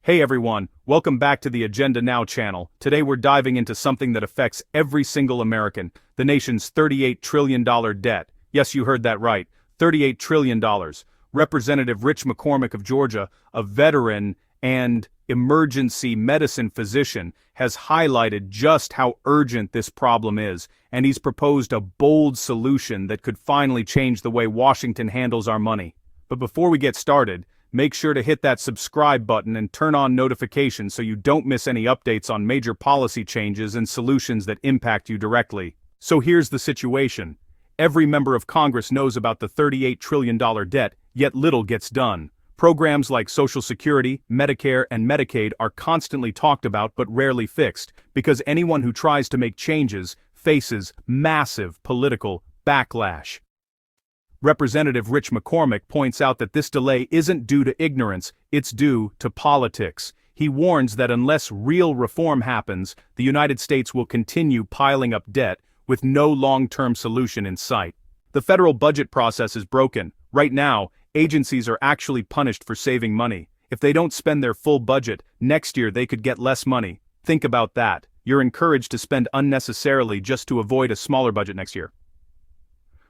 Hey everyone, welcome back to the Agenda Now channel. Today we're diving into something that affects every single American, the nation's $38 trillion debt. Yes, you heard that right, $38 trillion. Representative Rich McCormick of Georgia, a veteran and emergency medicine physician, has highlighted just how urgent this problem is, and he's proposed a bold solution that could finally change the way Washington handles our money. But before we get started, make sure to hit that subscribe button and turn on notifications so you don't miss any updates on major policy changes and solutions that impact you directly. So here's the situation. Every member of Congress knows about the $38 trillion debt, yet little gets done. Programs like Social Security, Medicare, and Medicaid are constantly talked about but rarely fixed, because anyone who tries to make changes faces massive political backlash. Representative Rich McCormick points out that this delay isn't due to ignorance, it's due to politics. He warns that unless real reform happens, the United States will continue piling up debt with no long-term solution in sight. The federal budget process is broken. Right now, agencies are actually punished for saving money. If they don't spend their full budget, next year they could get less money. Think about that. You're encouraged to spend unnecessarily just to avoid a smaller budget next year.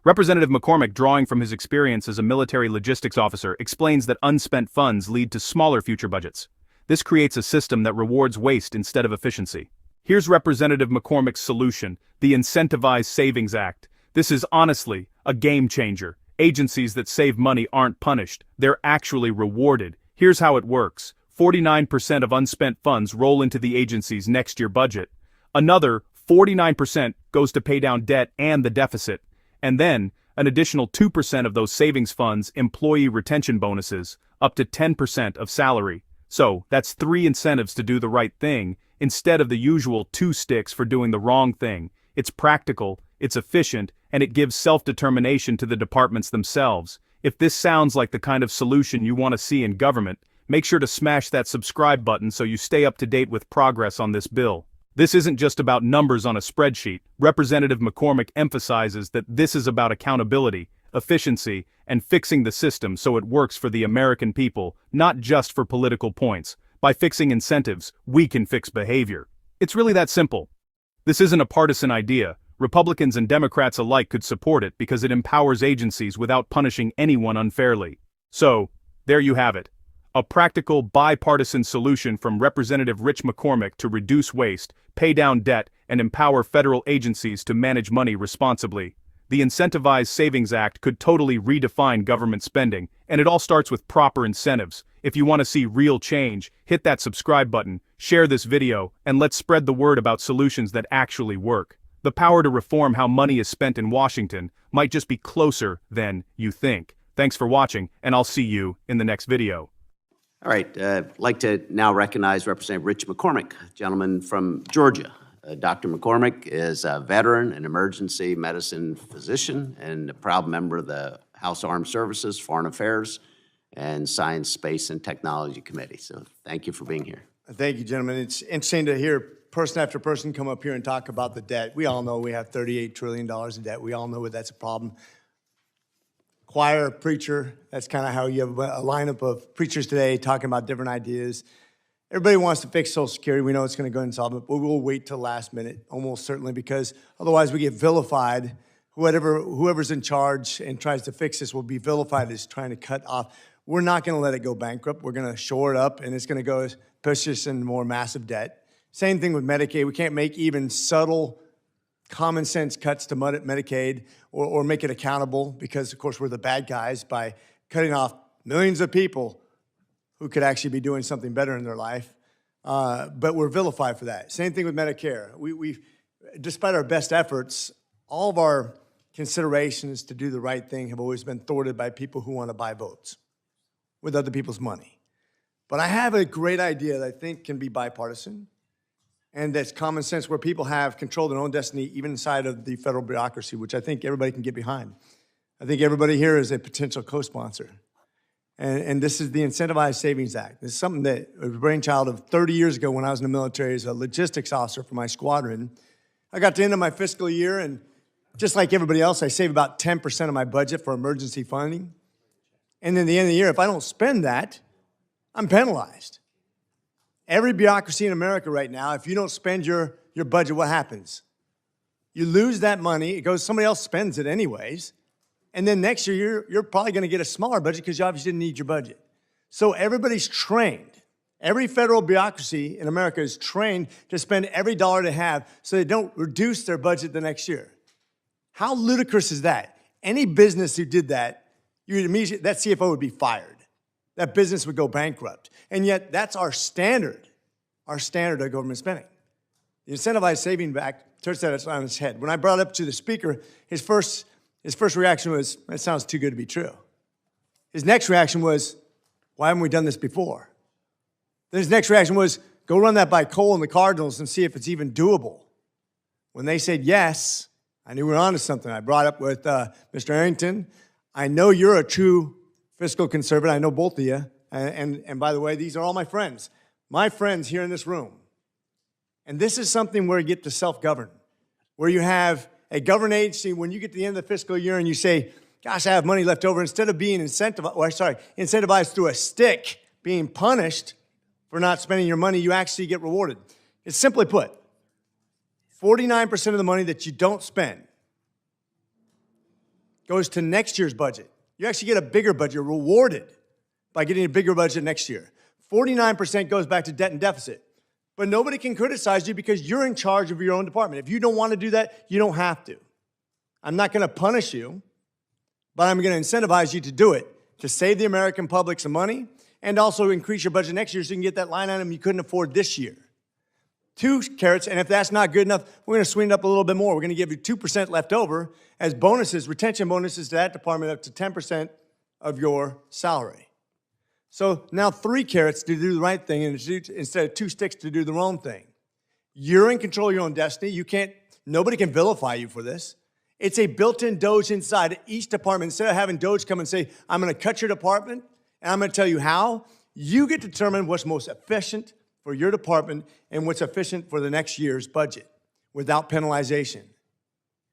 Representative McCormick, drawing from his experience as a military logistics officer, explains that unspent funds lead to smaller future budgets. This creates a system that rewards waste instead of efficiency. Here's Representative McCormick's solution, the Incentivized Savings Act. This is honestly a game changer. Agencies that save money aren't punished, they're actually rewarded. Here's how it works. 49% of unspent funds roll into the agency's next year budget. Another 49% goes to pay down debt and the deficit. And then, an additional 2% of those savings funds employee retention bonuses, up to 10% of salary. So, that's 3 incentives to do the right thing, instead of the usual 2 sticks for doing the wrong thing. It's practical, it's efficient, and it gives self-determination to the departments themselves. If this sounds like the kind of solution you want to see in government, make sure to smash that subscribe button so you stay up to date with progress on this bill. This isn't just about numbers on a spreadsheet. Representative McCormick emphasizes that this is about accountability, efficiency, and fixing the system so it works for the American people, not just for political points. By fixing incentives, we can fix behavior. It's really that simple. This isn't a partisan idea. Republicans and Democrats alike could support it because it empowers agencies without punishing anyone unfairly. So, there you have it. A practical, bipartisan solution from Representative Rich McCormick to reduce waste, pay down debt, and empower federal agencies to manage money responsibly. The Incentivized Savings Act could totally redefine government spending, and it all starts with proper incentives. If you want to see real change, hit that subscribe button, share this video, and let's spread the word about solutions that actually work. The power to reform how money is spent in Washington might just be closer than you think. Thanks for watching, and I'll see you in the next video. All right, I'd like to now recognize Representative Rich McCormick, gentleman from Georgia. Dr. McCormick is a veteran and emergency medicine physician and a proud member of the House Armed Services, Foreign Affairs, and Science, Space, and Technology Committee. So thank you for being here. Thank you, gentlemen. It's interesting to hear person after person come up here and talk about the debt. We all know we have $38 trillion in debt. We all know that's a problem. Choir, preacher, that's kind of how you have a lineup of preachers today talking about different ideas. Everybody wants to fix Social Security. We know it's going to go and solve it, but we'll wait till last minute, almost certainly, because otherwise we get vilified. Whoever's in charge and tries to fix this will be vilified as trying to cut off. We're not going to let it go bankrupt. We're going to shore it up, and it's going to go push us in more massive debt. Same thing with Medicaid. We can't make even subtle common sense cuts to Medicaid or make it accountable because, of course, we're the bad guys by cutting off millions of people who could actually be doing something better in their life. But we're vilified for that. Same thing with Medicare. We despite our best efforts, all of our considerations to do the right thing have always been thwarted by people who want to buy votes with other people's money. But I have a great idea that I think can be bipartisan, and that's common sense, where people have control of their own destiny, even inside of the federal bureaucracy, which I think everybody can get behind. I think everybody here is a potential co-sponsor. And this is the Incentivized Savings Act. This is something that was a brainchild of 30 years ago when I was in the military as a logistics officer for my squadron. I got to the end of my fiscal year, and just like everybody else, I save about 10% of my budget for emergency funding. And then at the end of the year, if I don't spend that, I'm penalized. Every bureaucracy in America right now, if you don't spend your budget, what happens? You lose that money. It goes, somebody else spends it anyways. And then next year, you're probably going to get a smaller budget because you obviously didn't need your budget. So everybody's trained. Every federal bureaucracy in America is trained to spend every dollar they have so they don't reduce their budget the next year. How ludicrous is that? Any business who did that, that CFO would be fired. That business would go bankrupt. And yet that's our standard of government spending. The incentivized saving act turns that on its head. When I brought it up to the speaker, his first reaction was, that sounds too good to be true. His next reaction was, why haven't we done this before? Then his next reaction was, go run that by Cole and the Cardinals and see if it's even doable. When they said yes, I knew we were onto something. I brought up with Mr. Arrington, I know you're a true fiscal conservative. I know both of you. And by the way, these are all my friends here in this room. And this is something where you get to self-govern, where you have a government agency, when you get to the end of the fiscal year and you say, gosh, I have money left over, instead of being incentivized through a stick, being punished for not spending your money, you actually get rewarded. It's simply put, 49% of the money that you don't spend goes to next year's budget. You actually get a bigger budget. You're rewarded by getting a bigger budget next year. 49% goes back to debt and deficit. But nobody can criticize you because you're in charge of your own department. If you don't want to do that, you don't have to. I'm not going to punish you, but I'm going to incentivize you to do it, to save the American public some money and also increase your budget next year so you can get that line item you couldn't afford this year. 2 carrots, and if that's not good enough, we're going to sweeten it up a little bit more. We're going to give you 2% left over as bonuses, retention bonuses to that department up to 10% of your salary. So now 3 carrots to do the right thing instead of 2 sticks to do the wrong thing. You're in control of your own destiny. Nobody can vilify you for this. It's a built-in Doge inside each department. Instead of having Doge come and say, I'm going to cut your department, and I'm going to tell you how, you get to determine what's most efficient for your department and what's efficient for the next year's budget without penalization.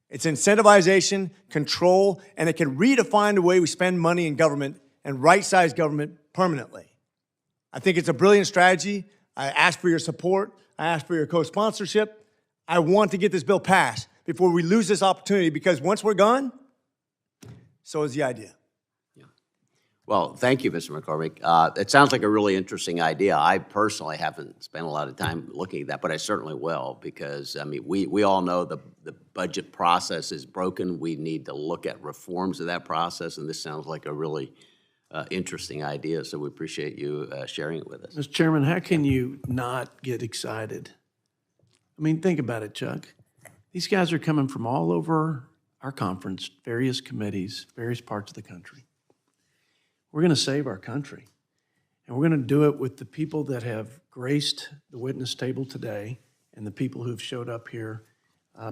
It's incentivization, control, and it can redefine the way we spend money in government and right-size government permanently. I think it's a brilliant strategy. I ask for your support. I ask for your co-sponsorship. I want to get this bill passed before we lose this opportunity, because once we're gone, so is the idea. Yeah. Well, thank you, Mr. McCormick. It sounds like a really interesting idea. I personally haven't spent a lot of time looking at that, but I certainly will, because, I mean, we all know the budget process is broken. We need to look at reforms of that process, and this sounds like a really interesting idea, so we appreciate you sharing it with us. Mr. Chairman, how can you not get excited? I mean, think about it, Chuck. These guys are coming from all over our conference, various committees, various parts of the country. We're going to save our country, and we're going to do it with the people that have graced the witness table today and the people who've showed up here,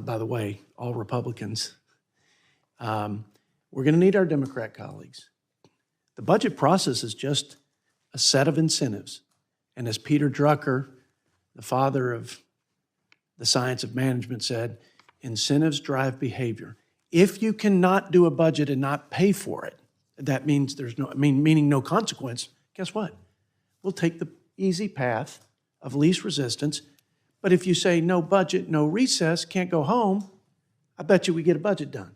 by the way, all Republicans. We're going to need our Democrat colleagues. The budget process is just a set of incentives. And as Peter Drucker, the father of the science of management, said, incentives drive behavior. If you cannot do a budget and not pay for it, that means meaning no consequence. Guess what? We'll take the easy path of least resistance. But if you say no budget, no recess, can't go home, I bet you we get a budget done.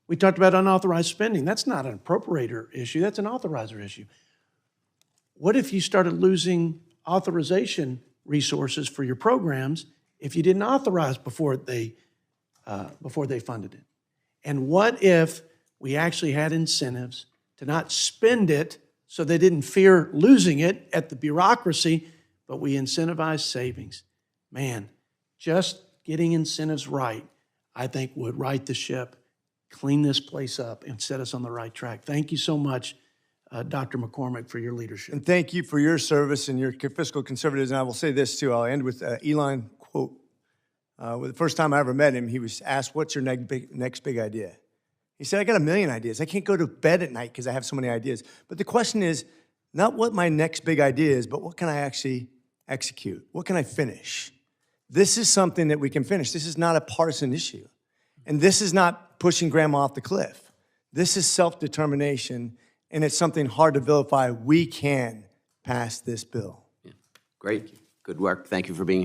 We talked about unauthorized spending. That's not an appropriator issue. That's an authorizer issue. What if you started losing authorization resources for your programs if you didn't authorize before they funded it? And what if we actually had incentives to not spend it so they didn't fear losing it at the bureaucracy, but we incentivize savings? Man, just getting incentives right, I think, would right the ship, clean this place up, and set us on the right track. Thank you so much, Dr. McCormick, for your leadership. And thank you for your service and your fiscal conservatism. And I will say this, too. I'll end with Elon quote. The first time I ever met him, he was asked, what's your next big idea? He said, I got a million ideas. I can't go to bed at night because I have so many ideas. But the question is not what my next big idea is, but what can I actually execute? What can I finish? This is something that we can finish. This is not a partisan issue. And this is not pushing grandma off the cliff. This is self-determination, and it's something hard to vilify. We can pass this bill. Yeah. Great. Great. Good work. Thank you for being here.